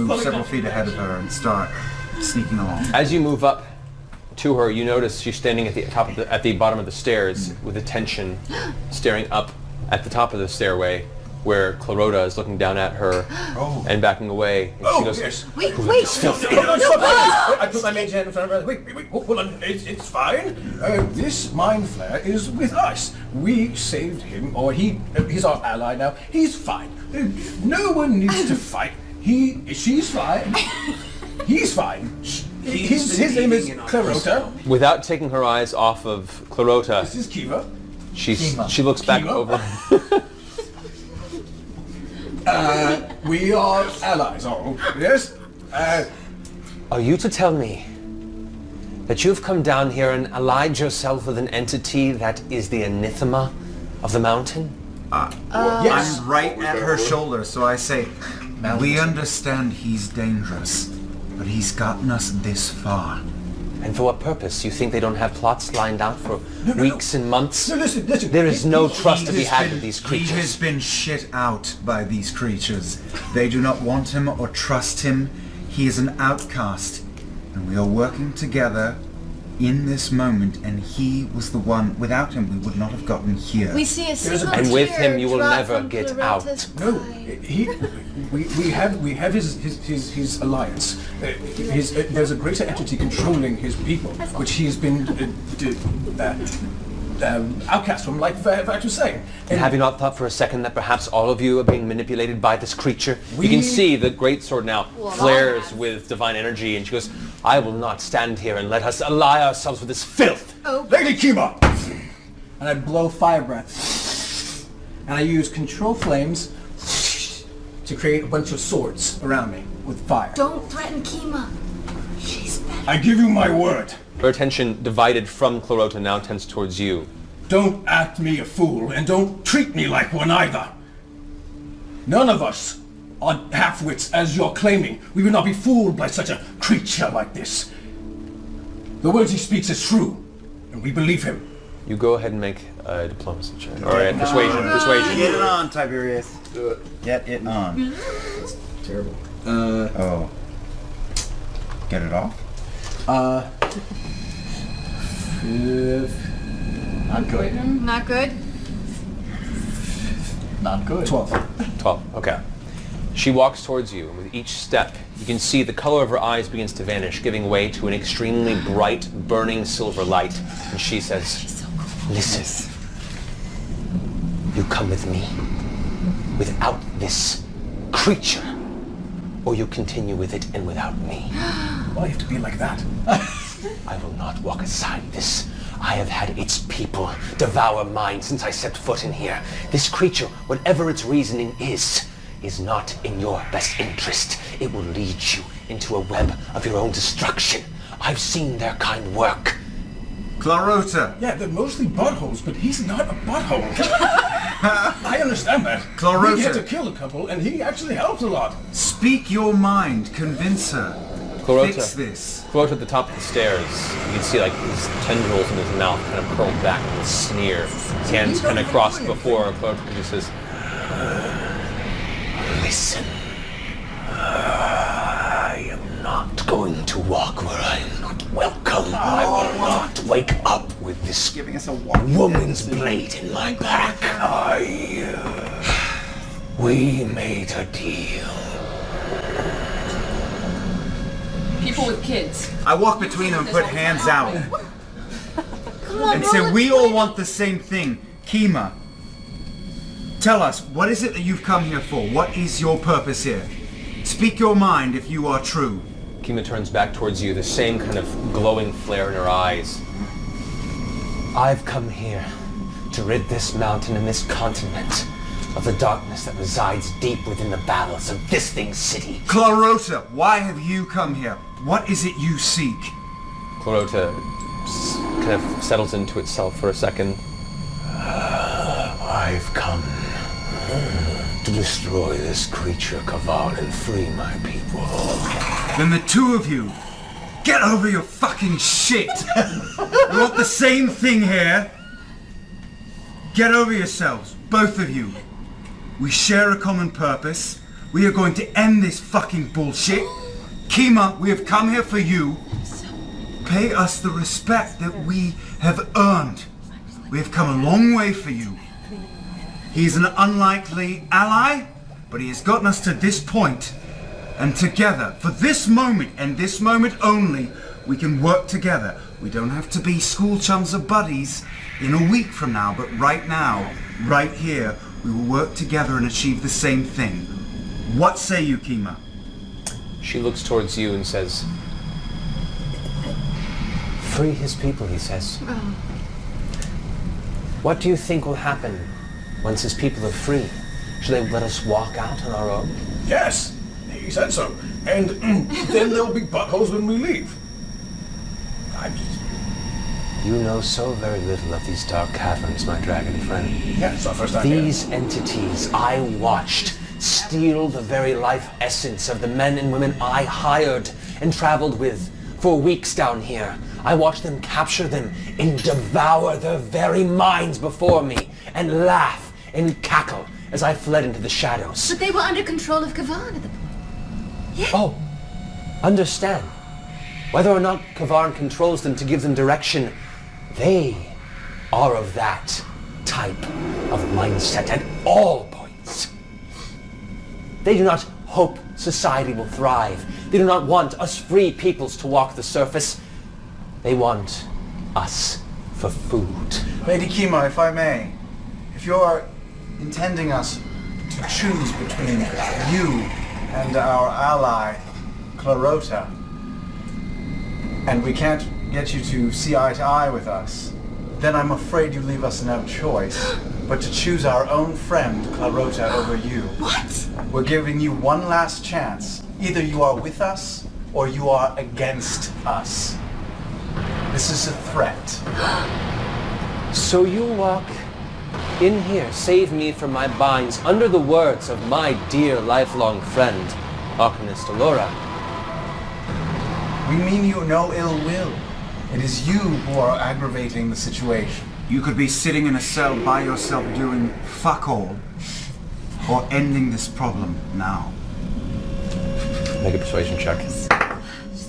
move several feet ahead of her and start sneaking along. As you move up to her, you notice she's standing at the bottom of the stairs with attention, staring up at the top of the stairway, where Clarota is looking down at her and backing away. And she goes, yes. Wait! I put my mage hand in front of her. Wait, hold on. It's fine. This Mind Flayer is with us. We saved him, or he's our ally now. He's fine. No one needs to fight. She's fine. He's fine. His name is Clarota. without taking her eyes off of Clarota, This is Kima. she looks back Kima? over. We are allies. Yes? Are you to tell me that you've come down here and allied yourself with an entity that is the anathema of the mountain? Yes. I'm right at her shoulder, so I say, we understand he's dangerous, but he's gotten us this far. And for what purpose? You think they don't have plots lined out for weeks and months? No, listen. There is no trust to be He has had been- with these He creatures. has been shit out by these creatures. They do not want him or trust him. He is an outcast. And we are working together in this moment, and he was the one. Without him, we would not have gotten here. We see a single And with tear him, you will drop never from get Clarota's out. No, pride. we have his alliance. There's a greater entity controlling his people, which he has been outcast from, like Vax was saying. And have you not thought for a second that perhaps all of you are being manipulated by this creature? You can see the great sword now flares with divine energy, and she goes, I will not stand here and let us ally ourselves with this filth. Lady Kima! And I blow fire breath. And I use control flames To create a bunch of swords around me. with fire. Don't threaten Kima. She's better. I give you my word. Her attention, divided from Clarota, now tends towards you. Don't act me a fool, and don't treat me like one either. None of us are half-wits, as you're claiming. We would not be fooled by such a creature like this. The words he speaks is true, and we believe him. You go ahead and make a diplomacy check. Or a persuasion. Get it on, Tiberius. Get it on. Terrible. Oh. Get it off? Not good. Not good? Not good. 12. 12. Okay. She walks towards you, and with each step, you can see the color of her eyes begins to vanish, giving way to an extremely bright, burning silver light. And she says, listen. You come with me without this creature, or you continue with it and without me. Why do you have to be like that? I will not walk aside this. I have had its people devour mine since I set foot in here. This creature, whatever its reasoning is not in your best interest. It will lead you into a web of your own destruction. I've seen their kind work. Clarota! Yeah, they're mostly buttholes, but he's not a butthole. I understand that. Clarota. We had to kill a couple, and he actually helped a lot. Speak your mind. Convince her. Clarota. Fix this. Clarota at the top of the stairs. You can see like his tendrils in his mouth kind of curled back with a sneer. His hands kind of crossed before. Clarota just says, listen. I am not going to walk where I am not welcome. I will not wake up with this Giving us a walk. woman's blade in my back. We made a deal. People with kids. I walk between them and put hands out. And say, we all want the same thing. Kima, tell us, what is it that you've come here for? What is your purpose here? Speak your mind if you are true. Kima turns back towards you, the same kind of glowing flare in her eyes. I've come here to rid this mountain and this continent of the darkness that resides deep within the bowels of this thing's city. Clarota, why have you come here? What is it you seek? Clarota kind of settles into itself for a second. I've come to destroy this creature, Kaval, and free my people. Then the two of you, get over your fucking shit! We want the same thing here. Get over yourselves, both of you. We share a common purpose. We are going to end this fucking bullshit. Kima, we have come here for you. Pay us the respect that we have earned. We have come a long way for you. He's an unlikely ally, but he has gotten us to this point. And together, for this moment and this moment only, we can work together. We don't have to be school chums or buddies in a week from now, but right now, right here, we will work together and achieve the same thing. What say you, Kima? She looks towards you and says, "Free his people," he says. What do you think will happen once his people are free? Should they let us walk out on our own? Yes, he said so. And then there'll be buttholes when we leave. I'm just... You know so very little of these dark caverns, my dragon friend. Yeah, it's our first time here. These entities I watched steal the very life essence of the men and women I hired and traveled with for weeks down here. I watched them capture them and devour their very minds before me and laugh and cackle as I fled into the shadows. But they were under control of Kavan at the point. Oh, understand. Whether or not Kavarn controls them to give them direction, they are of that type of mindset at all points. They do not hope society will thrive. They do not want us free peoples to walk the surface. They want us for food. Lady Kima, if I may, if you're intending us to choose between you and our ally, Clarota, and we can't get you to see eye to eye with us, then I'm afraid you leave us no choice but to choose our own friend, Clarota, over you. What? We're giving you one last chance. Either you are with us, or you are against us. This is a threat. So you walk in here, save me from my binds, under the words of my dear lifelong friend, Arcanist Alora. We mean you no ill will. It is you who are aggravating the situation. You could be sitting in a cell by yourself doing fuck all, or ending this problem now. Make a persuasion check. Just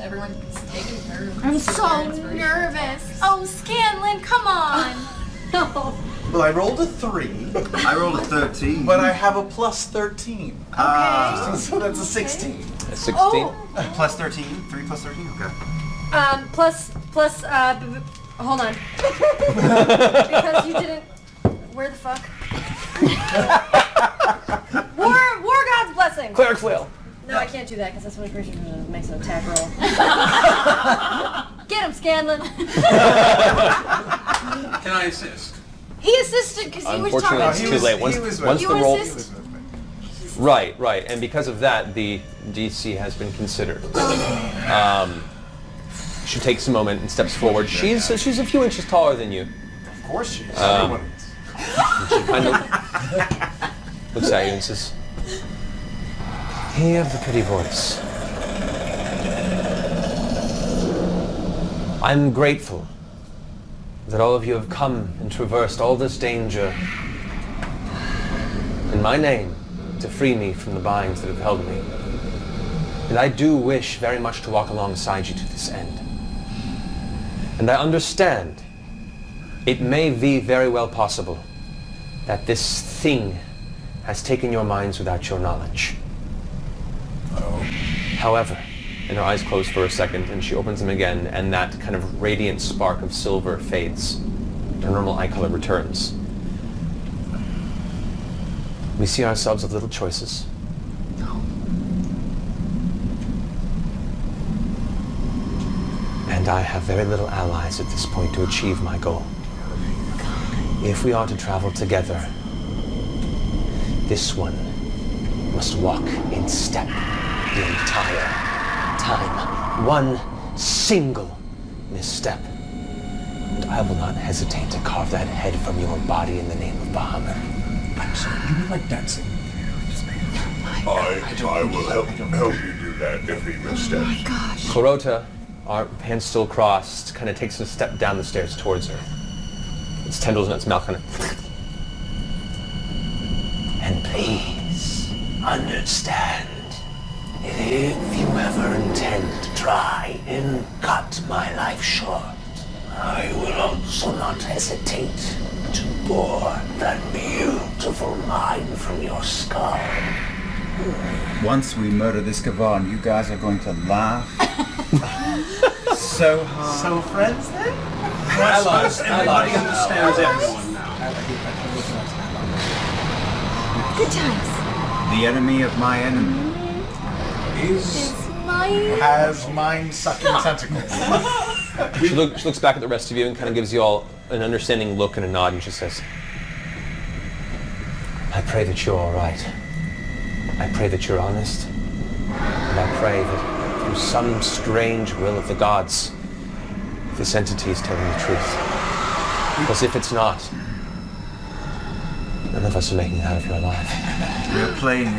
everyone's taking turns. I'm so nervous. Oh, Scanlan, come on. No. Well, I rolled a 3. I rolled a 13. But I have a plus 13. Okay. So that's a 16. A 16? Oh. Plus 13? 3 plus 13? Okay. Hold on. Because you didn't, where the fuck? War God's blessing. Cleric flail. No, I can't do that because that's when a creature makes an attack roll. Get him, Scanlan. Can I assist? He assisted because he was Unfortunately, talking. it's too late. Once You the roll... assist? Right. And because of that, the DC has been considered. She takes a moment and steps forward. She's a few inches taller than you. Of course she is. Everyone is. She kind of looks at you and says, "Hear the pretty voice. I'm grateful that all of you have come and traversed all this danger in my name to free me from the binds that have held me. And I do wish very much to walk alongside you to this end. And I understand it may be very well possible that this thing has taken your minds without your knowledge. However," and her eyes close for a second, and she opens them again, and that kind of radiant spark of silver fades. Her normal eye color returns. We see ourselves with little choices. And I have very little allies at this point to achieve my goal. If we are to travel together, this one must walk in step the entire time. One single misstep, and I will not hesitate to carve that head from your body in the name of Bahamut. I'm sorry, you mean like dancing? I will help you do that if he missteps. Clarota, our hands still crossed, kind of takes a step down the stairs towards her. Its tendrils in its mouth kind of... And please, understand. If you ever intend to try and cut my life short, I will also not hesitate to bore that beautiful mind from your skull. Once we murder this Gavan, you guys are going to laugh so hard. So friends then? Allies. Everybody understands everyone now. Good times. The enemy of my enemy. Is Has mind-sucking tentacles. She looks back at the rest of you and kind of gives you all an understanding look and a nod, and she says, I pray that you're all right. I pray that you're honest. And I pray that through some strange will of the gods, this entity is telling the truth. Because if it's not, none of us are making it out of here alive. We're playing